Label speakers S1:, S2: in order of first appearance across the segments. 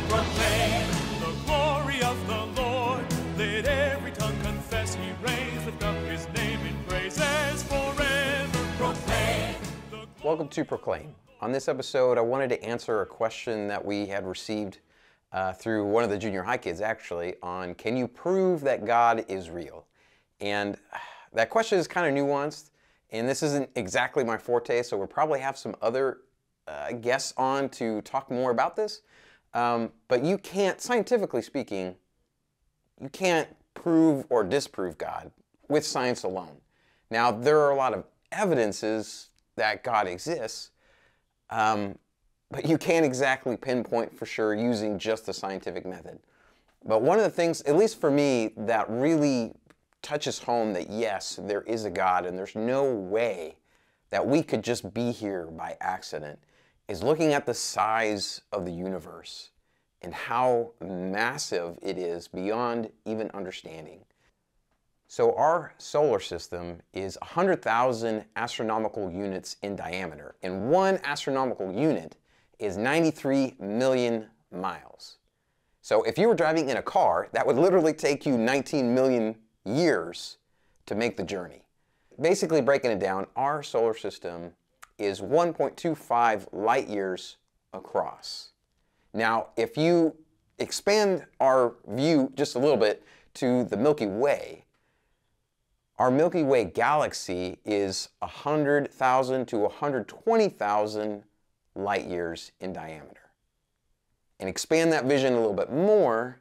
S1: Proclaim the glory of the Lord. Let every tongue confess He reigns. Lift up His name in praises forever. Proclaim.
S2: Welcome to Proclaim. On this episode, I wanted to answer a question that we had received through one of the junior high kids, actually, on can you prove that God is real? And that question is kind of nuanced, and this isn't exactly my forte, so we'll probably have some other guests on to talk more about this. But you can't, scientifically speaking, you can't prove or disprove God with science alone. Now, there are a lot of evidences that God exists, but you can't exactly pinpoint for sure using just the scientific method. But one of the things, at least for me, that really touches home that yes, there is a God and there's no way that we could just be here by accident, is looking at the size of the universe and how massive it is beyond even understanding. So our solar system is 100,000 astronomical units in diameter, and one astronomical unit is 93 million miles. So if you were driving in a car, that would literally take you 19 million years to make the journey. Basically breaking it down, our solar system is 1.25 light years across. Now, if you expand our view just a little bit to the Milky Way, our Milky Way galaxy is 100,000 to 120,000 light years in diameter. And expand that vision a little bit more,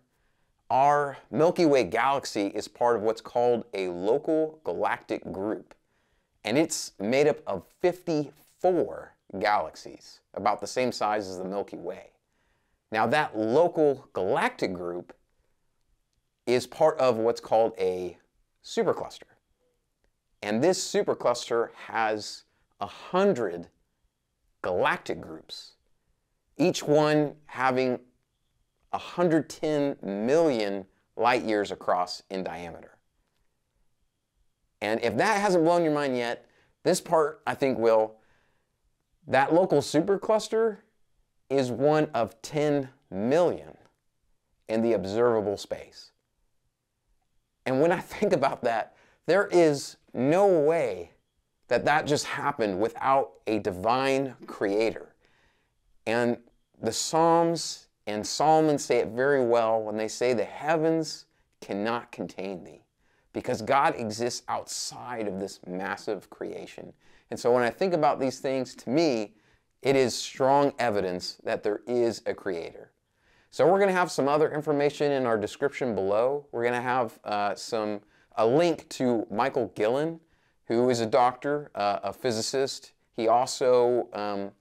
S2: our Milky Way galaxy is part of what's called a local galactic group. And it's made up of 54 galaxies, about the same size as the Milky Way. Now that local galactic group is part of what's called a supercluster. And this supercluster has 100 galactic groups, each one having 110 million light years across in diameter. And if that hasn't blown your mind yet, this part I think will. That local supercluster is one of 10 million in the observable space. And when I think about that, there is no way that that just happened without a divine creator. And the Psalms and Solomon say it very well when they say the heavens cannot contain thee, because God exists outside of this massive creation. And so when I think about these things, to me, it is strong evidence that there is a creator. So we're going to have some other information in our description below. We're going to have a link to Michael Gillen, who is a doctor, a physicist. He also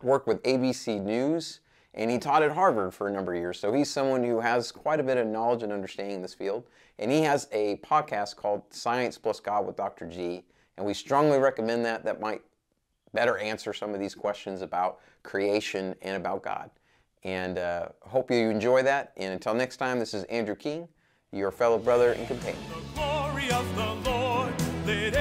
S2: worked with ABC News, and he taught at Harvard for a number of years. So he's someone who has quite a bit of knowledge and understanding in this field. And he has a podcast called Science Plus God with Dr. G. And we strongly recommend that. That might better answer some of these questions about creation and about God. And hope you enjoy that. And until next time, this is Andrew King, your fellow brother and companion.
S1: The glory of the Lord, let